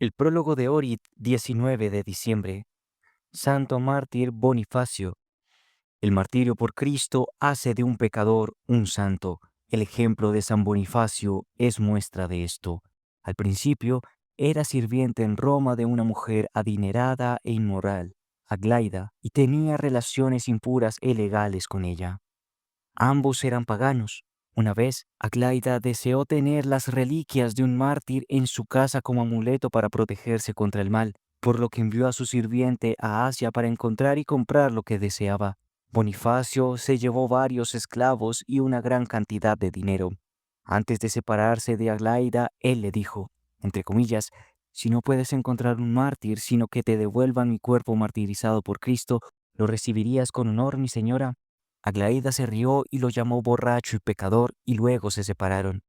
El prólogo de Orit, 19 de diciembre. Santo mártir Bonifacio. El martirio por Cristo hace de un pecador un santo. El ejemplo de San Bonifacio es muestra de esto. Al principio, era sirviente en Roma de una mujer adinerada e inmoral, Aglaida, y tenía relaciones impuras e ilegales con ella. Ambos eran paganos. Una vez, Aglaida deseó tener las reliquias de un mártir en su casa como amuleto para protegerse contra el mal, por lo que envió a su sirviente a Asia para encontrar y comprar lo que deseaba. Bonifacio se llevó varios esclavos y una gran cantidad de dinero. Antes de separarse de Aglaida, él le dijo, entre comillas, si no puedes encontrar un mártir, sino que te devuelvan mi cuerpo martirizado por Cristo, ¿lo recibirías con honor, mi señora? Aglaída se rió y lo llamó borracho y pecador, y luego se separaron.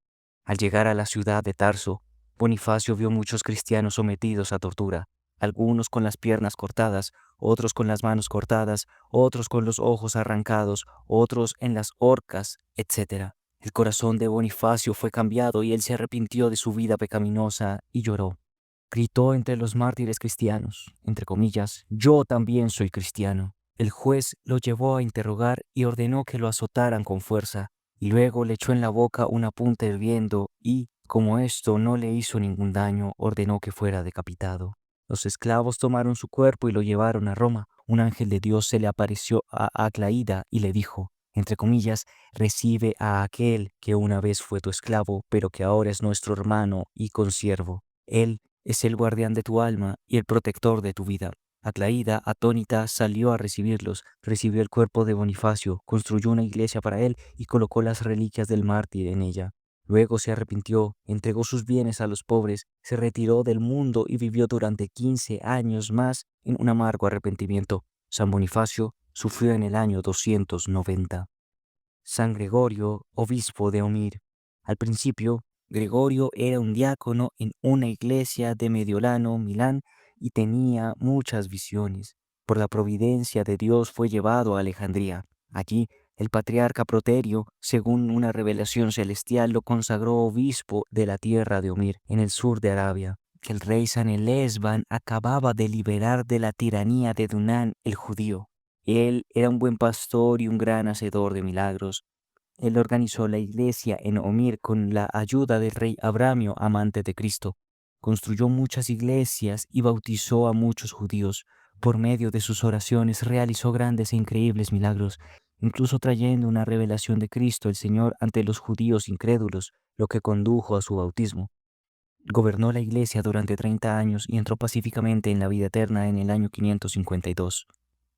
Al llegar a la ciudad de Tarso, Bonifacio vio muchos cristianos sometidos a tortura, algunos con las piernas cortadas, otros con las manos cortadas, otros con los ojos arrancados, otros en las horcas, etc. El corazón de Bonifacio fue cambiado y él se arrepintió de su vida pecaminosa y lloró. Gritó entre los mártires cristianos, entre comillas, yo también soy cristiano. El juez lo llevó a interrogar y ordenó que lo azotaran con fuerza, y luego le echó en la boca una punta hirviendo y, como esto no le hizo ningún daño, ordenó que fuera decapitado. Los esclavos tomaron su cuerpo y lo llevaron a Roma. Un ángel de Dios se le apareció a Aglaída y le dijo, entre comillas, recibe a aquel que una vez fue tu esclavo, pero que ahora es nuestro hermano y consiervo. Él es el guardián de tu alma y el protector de tu vida. Aglaída, atónita, salió a recibirlos, recibió el cuerpo de Bonifacio, construyó una iglesia para él y colocó las reliquias del mártir en ella. Luego se arrepintió, entregó sus bienes a los pobres, se retiró del mundo y vivió durante 15 años más en un amargo arrepentimiento. San Bonifacio sufrió en el año 290. San Gregorio, obispo de Omir. Al principio, Gregorio era un diácono en una iglesia de Mediolano, Milán, y tenía muchas visiones. Por la providencia de Dios fue llevado a Alejandría. Allí, el patriarca Proterio, según una revelación celestial, lo consagró obispo de la tierra de Omir, en el sur de Arabia. El rey San Elesban acababa de liberar de la tiranía de Dunán el judío. Él era un buen pastor y un gran hacedor de milagros. Él organizó la iglesia en Omir con la ayuda del rey Abramio, amante de Cristo. Construyó muchas iglesias y bautizó a muchos judíos. Por medio de sus oraciones realizó grandes e increíbles milagros, incluso trayendo una revelación de Cristo el Señor ante los judíos incrédulos, lo que condujo a su bautismo. Gobernó la iglesia durante 30 años y entró pacíficamente en la vida eterna en el año 552.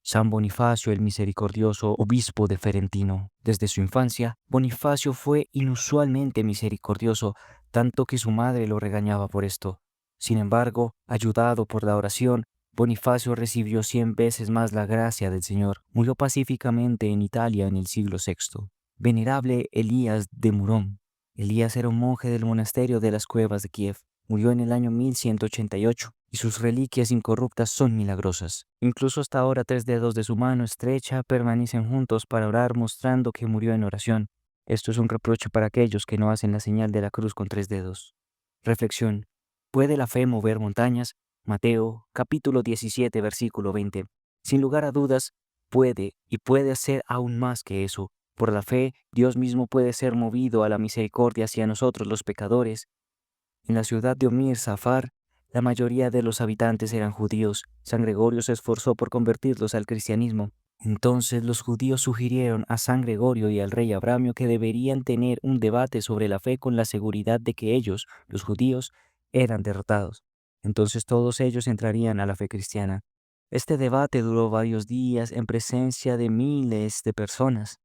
San Bonifacio el Misericordioso, obispo de Ferentino. Desde su infancia, Bonifacio fue inusualmente misericordioso, tanto que su madre lo regañaba por esto. Sin embargo, ayudado por la oración, Bonifacio recibió 100 veces más la gracia del Señor. Murió pacíficamente en Italia en el siglo VI. Venerable Elías de Murón. Elías era un monje del monasterio de las Cuevas de Kiev. Murió en el año 1188 y sus reliquias incorruptas son milagrosas. Incluso hasta ahora 3 dedos de su mano estrecha permanecen juntos para orar, mostrando que murió en oración. Esto es un reproche para aquellos que no hacen la señal de la cruz con 3 dedos. Reflexión. ¿Puede la fe mover montañas? Mateo, capítulo 17, versículo 20. Sin lugar a dudas, puede y puede hacer aún más que eso. Por la fe, Dios mismo puede ser movido a la misericordia hacia nosotros los pecadores. En la ciudad de Omir Safar, la mayoría de los habitantes eran judíos. San Gregorio se esforzó por convertirlos al cristianismo. Entonces los judíos sugirieron a San Gregorio y al rey Abramio que deberían tener un debate sobre la fe con la seguridad de que ellos, los judíos, eran derrotados. Entonces todos ellos entrarían a la fe cristiana. Este debate duró varios días en presencia de miles de personas,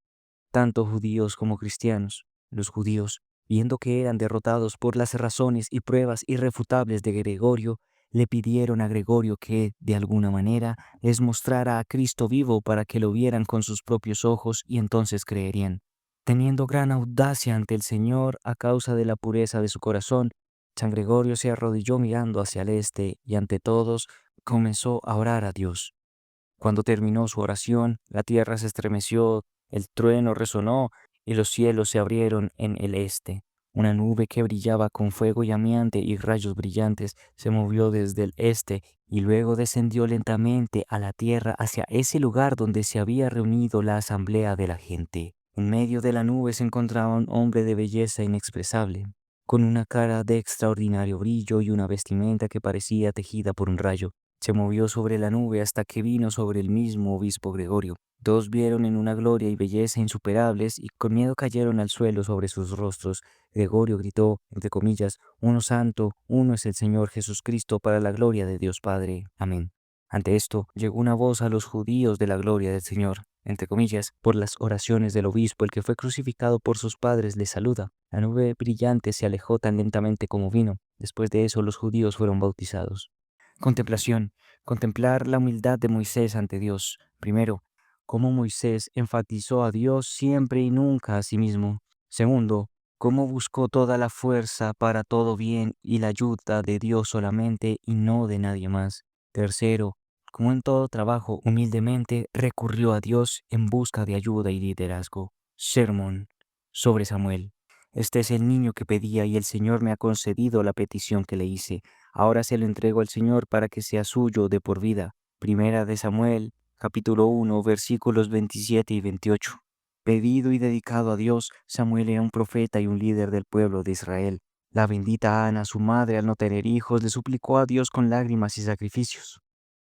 tanto judíos como cristianos. Los judíos, viendo que eran derrotados por las razones y pruebas irrefutables de Gregorio, le pidieron a Gregorio que, de alguna manera, les mostrara a Cristo vivo para que lo vieran con sus propios ojos y entonces creerían. Teniendo gran audacia ante el Señor a causa de la pureza de su corazón, San Gregorio se arrodilló mirando hacia el este y ante todos comenzó a orar a Dios. Cuando terminó su oración, la tierra se estremeció, el trueno resonó y los cielos se abrieron en el este. Una nube que brillaba con fuego llameante y rayos brillantes se movió desde el este y luego descendió lentamente a la tierra hacia ese lugar donde se había reunido la asamblea de la gente. En medio de la nube se encontraba un hombre de belleza inexpresable, con una cara de extraordinario brillo y una vestimenta que parecía tejida por un rayo. Se movió sobre la nube hasta que vino sobre el mismo obispo Gregorio. Todos vieron en una gloria y belleza insuperables y con miedo cayeron al suelo sobre sus rostros. Gregorio gritó, entre comillas, uno santo, uno es el Señor Jesucristo para la gloria de Dios Padre. Amén. Ante esto, llegó una voz a los judíos de la gloria del Señor, entre comillas, por las oraciones del obispo, el que fue crucificado por sus padres le saluda. La nube brillante se alejó tan lentamente como vino. Después de eso, los judíos fueron bautizados. Contemplación. Contemplar la humildad de Moisés ante Dios. Primero, cómo Moisés enfatizó a Dios siempre y nunca a sí mismo. Segundo, cómo buscó toda la fuerza para todo bien y la ayuda de Dios solamente y no de nadie más. Tercero, cómo en todo trabajo humildemente recurrió a Dios en busca de ayuda y liderazgo. Sermón sobre Samuel. Este es el niño que pedía y el Señor me ha concedido la petición que le hice. Ahora se lo entrego al Señor para que sea suyo de por vida. Primera de Samuel, capítulo 1, versículos 27 y 28. Pedido y dedicado a Dios, Samuel era un profeta y un líder del pueblo de Israel. La bendita Ana, su madre, al no tener hijos, le suplicó a Dios con lágrimas y sacrificios.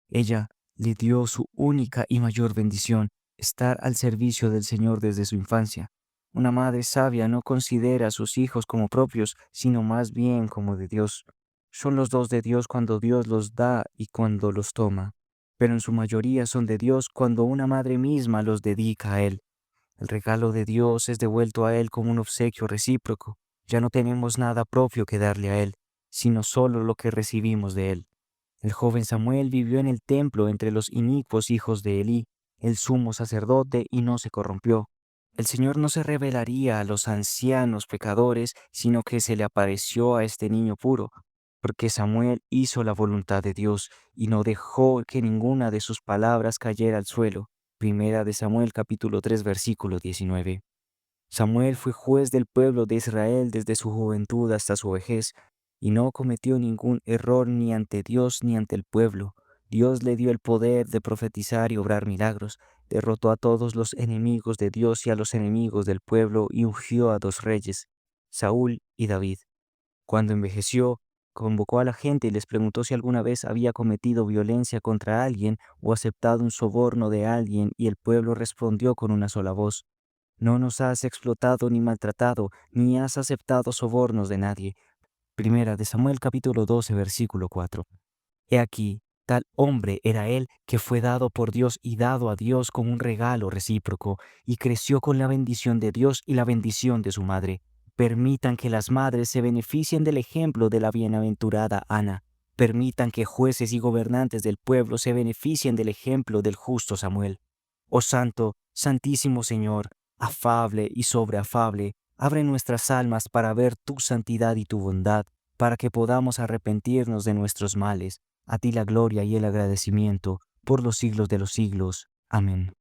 Ella le dio su única y mayor bendición, estar al servicio del Señor desde su infancia. Una madre sabia no considera a sus hijos como propios, sino más bien como de Dios. Son los dos de Dios cuando Dios los da y cuando los toma, pero en su mayoría son de Dios cuando una madre misma los dedica a Él. El regalo de Dios es devuelto a Él como un obsequio recíproco. Ya no tenemos nada propio que darle a Él, sino solo lo que recibimos de Él. El joven Samuel vivió en el templo entre los inicuos hijos de Elí, el sumo sacerdote, y no se corrompió. El Señor no se revelaría a los ancianos pecadores, sino que se le apareció a este niño puro, porque Samuel hizo la voluntad de Dios y no dejó que ninguna de sus palabras cayera al suelo. Primera de Samuel capítulo 3 versículo 19. Samuel fue juez del pueblo de Israel desde su juventud hasta su vejez, y no cometió ningún error ni ante Dios ni ante el pueblo. Dios le dio el poder de profetizar y obrar milagros, derrotó a todos los enemigos de Dios y a los enemigos del pueblo y ungió a dos reyes, Saúl y David. Cuando envejeció, convocó a la gente y les preguntó si alguna vez había cometido violencia contra alguien o aceptado un soborno de alguien, y el pueblo respondió con una sola voz: no nos has explotado ni maltratado, ni has aceptado sobornos de nadie. Primera de Samuel capítulo 12 versículo 4. He aquí, tal hombre era él que fue dado por Dios y dado a Dios como un regalo recíproco, y creció con la bendición de Dios y la bendición de su madre. Permitan que las madres se beneficien del ejemplo de la bienaventurada Ana. Permitan que jueces y gobernantes del pueblo se beneficien del ejemplo del justo Samuel. Oh Santo, Santísimo Señor, afable y sobreafable, abre nuestras almas para ver tu santidad y tu bondad, para que podamos arrepentirnos de nuestros males. A ti la gloria y el agradecimiento por los siglos de los siglos. Amén.